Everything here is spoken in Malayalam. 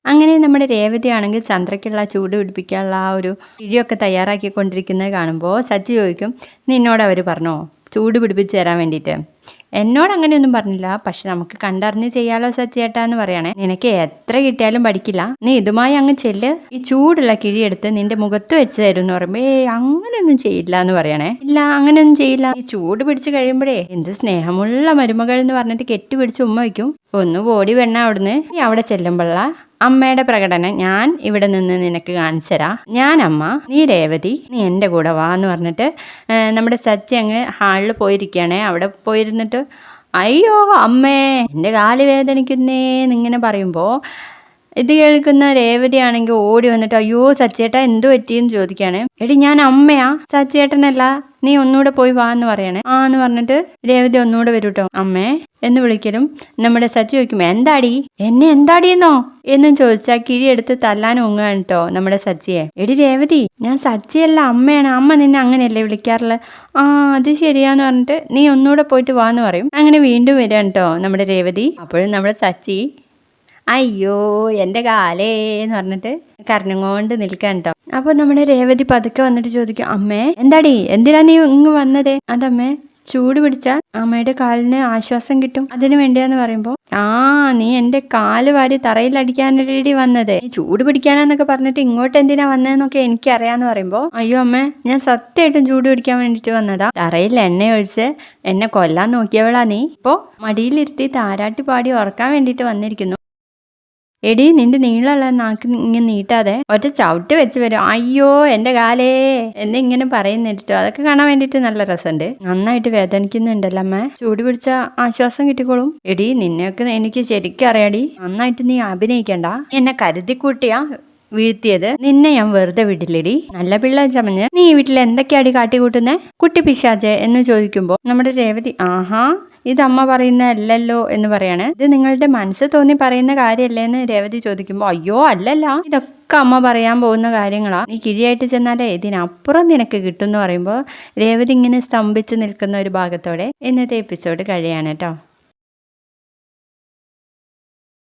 അങ്ങനെ നമ്മുടെ രേവതിയാണെങ്കിൽ ചന്ദ്രയ്ക്കുള്ള ചൂട് പിടിപ്പിക്കാനുള്ള ആ ഒരു കിഴിയൊക്കെ തയ്യാറാക്കിക്കൊണ്ടിരിക്കുന്നത് കാണുമ്പോൾ സച്ചി ചോദിക്കും, നിന്നോട് അവർ പറഞ്ഞോ ചൂട് പിടിപ്പിച്ച് തരാൻ വേണ്ടിയിട്ട്? എന്നോട് അങ്ങനെയൊന്നും പറഞ്ഞില്ല, പക്ഷെ നമുക്ക് കണ്ടറിഞ്ഞ് ചെയ്യാലോ സച്ചിയേട്ടാ എന്ന് പറയണേ. നിനക്ക് എത്ര കിട്ടിയാലും പഠിക്കില്ല, നീ ഇതുമായി അങ്ങ് ചെല്ല്, ഈ ചൂടുള്ള കിഴിയെടുത്ത് നിന്റെ മുഖത്ത് വെച്ച് തരും എന്ന് പറയുമ്പോൾ അങ്ങനെയൊന്നും ചെയ്യില്ല എന്ന് പറയണേ. ഇല്ല അങ്ങനെയൊന്നും ചെയ്യില്ല, ഈ ചൂട് പിടിച്ച് കഴിയുമ്പോഴേ എന്ത് സ്നേഹമുള്ള മരുമകൾ എന്ന് പറഞ്ഞിട്ട് കെട്ടിപ്പിടിച്ച് ഉമ്മ വയ്ക്കും. ഒന്ന് ഓടി വേണ അവിടുന്ന്. നീ അവിടെ ചെല്ലുമ്പോഴ അമ്മയുടെ പ്രകടനം ഞാൻ ഇവിടെ നിന്ന് നിനക്ക് കാണിച്ചു തരാം. ഞാൻ അമ്മ, നീ രേവതി, നീ എൻ്റെ കൂടെ വാ എന്ന് പറഞ്ഞിട്ട് നമ്മുടെ സച്ചി അങ്ങ് ഹാളിൽ പോയിരിക്കുകയാണേ. അവിടെ പോയിരുന്നിട്ട് അയ്യോ അമ്മേ എൻ്റെ കാല് വേദനിക്കുന്നേന്നിങ്ങനെ പറയുമ്പോൾ ഇത് കേൾക്കുന്ന രേവതി ആണെങ്കിൽ ഓടി വന്നിട്ട് അയ്യോ സച്ചേട്ടാ എന്തു പറ്റിയെന്ന് ചോദിക്കുകയാണ്. എടി ഞാൻ അമ്മയാ, സച്ചേട്ടനല്ല, നീ ഒന്നുകൂടെ പോയി വാ എന്ന് പറയണേ. ആ എന്ന് പറഞ്ഞിട്ട് രേവതി ഒന്നുകൂടെ വരും കേട്ടോ. അമ്മേ എന്ന് വിളിക്കലും നമ്മുടെ സച്ചി ചോദിക്കും, എന്താടി എന്നെ എന്താടിയെന്നോ എന്നും ചോദിച്ചാൽ കിഴിയെടുത്ത് തല്ലാൻ ഉങ്ങാണ് കേട്ടോ നമ്മുടെ സച്ചിയെ. എടി രേവതി ഞാൻ സച്ചിയല്ല അമ്മയാണ്, അമ്മ നിന്നെ അങ്ങനെയല്ലേ വിളിക്കാറുള്ളത്. ആ അത് ശരിയാന്ന് പറഞ്ഞിട്ട് നീ ഒന്നുകൂടെ പോയിട്ട് വാ എന്ന് പറയും. അങ്ങനെ വീണ്ടും വരാൻ കേട്ടോ നമ്മുടെ രേവതി. അപ്പോഴും നമ്മുടെ സച്ചി അയ്യോ എൻ്റെ കാലേ എന്ന് പറഞ്ഞിട്ട് കരഞ്ഞുകൊണ്ട് നിൽക്കാൻ കേട്ടോ. അപ്പോൾ നമ്മുടെ രേവതി പതുക്കെ വന്നിട്ട് ചോദിക്കും, അമ്മേ എന്താടി എന്തിനാ നീ ഇങ്ങ് വന്നതേ? അതമ്മേ ചൂട് പിടിച്ചാൽ അമ്മയുടെ കാലിന് ആശ്വാസം കിട്ടും, അതിന് വേണ്ടിയാന്ന് പറയുമ്പോൾ ആ നീ എൻ്റെ കാല് വാരി തറയിലടിക്കാനടി വന്നതേ, നീ ചൂട് പിടിക്കാനാന്നൊക്കെ പറഞ്ഞിട്ട് ഇങ്ങോട്ട് എന്തിനാ വന്നതെന്നൊക്കെ എനിക്കറിയാന്ന് പറയുമ്പോൾ അയ്യോ അമ്മേ ഞാൻ സത്യമായിട്ടും ചൂട് പിടിക്കാൻ വേണ്ടിയിട്ട് വന്നതാ, തറയിൽ എണ്ണ ഒഴിച്ച് എന്നെ കൊല്ലാൻ നോക്കിയവളാ നീ, ഇപ്പോൾ മടിയിലിരുത്തി താരാട്ടി പാടി ഉറക്കാൻ വേണ്ടിയിട്ട് വന്നിരിക്കുന്നു. എടി നിന്റെ നീളമുള്ള നാക്ക് ഇങ്ങനെ നീട്ടാതെ ഒറ്റ ചവിട്ട് വെച്ച് വരും, അയ്യോ എൻ്റെ കാലേ എന്നിങ്ങനെ പറയുന്നിട്ടോ. അതൊക്കെ കാണാൻ വേണ്ടിയിട്ട് നല്ല രസമുണ്ട്. നന്നായിട്ട് വേദനിക്കുന്നുണ്ടല്ലോ അമ്മ, ചൂട് പിടിച്ച ആശ്വാസം കിട്ടിക്കോളും. എടി നിന്നെയൊക്കെ എനിക്ക് ശരിക്കും അറിയാടി, നന്നായിട്ട് നീ അഭിനയിക്കണ്ട, എന്നെ കരുതിക്കൂട്ടിയാ വീഴ്ത്തിയത്, നിന്നെ ഞാൻ വെറുതെ വിടില്ലടി, നല്ല പിള്ള ചമഞ്ഞ് നീ ഈ വീട്ടിൽ എന്തൊക്കെയാടി കാട്ടിക്കൂട്ടുന്നേ കുട്ടി പിശാചേ എന്ന് ചോദിക്കുമ്പോൾ നമ്മുടെ രേവതി ആഹാ ഇത് അമ്മ പറയുന്ന അല്ലല്ലോ എന്ന് പറയാണ്. ഇത് നിങ്ങളുടെ മനസ്സ് തോന്നി പറയുന്ന കാര്യമല്ലേ എന്ന് രേവതി ചോദിക്കുമ്പോൾ അയ്യോ അല്ലല്ല, ഇതൊക്കെ അമ്മ പറയാൻ പോകുന്ന കാര്യങ്ങളാ, നീ കിഴിയായിട്ട് ചെന്നാലേ ഇതിനപ്പുറം നിനക്ക് കിട്ടും എന്ന് പറയുമ്പോൾ രേവതി ഇങ്ങനെ സ്തംഭിച്ച് നിൽക്കുന്ന ഒരു ഭാഗത്തോടെ ഇന്നത്തെ എപ്പിസോഡ് കഴിയാണ് കേട്ടോ.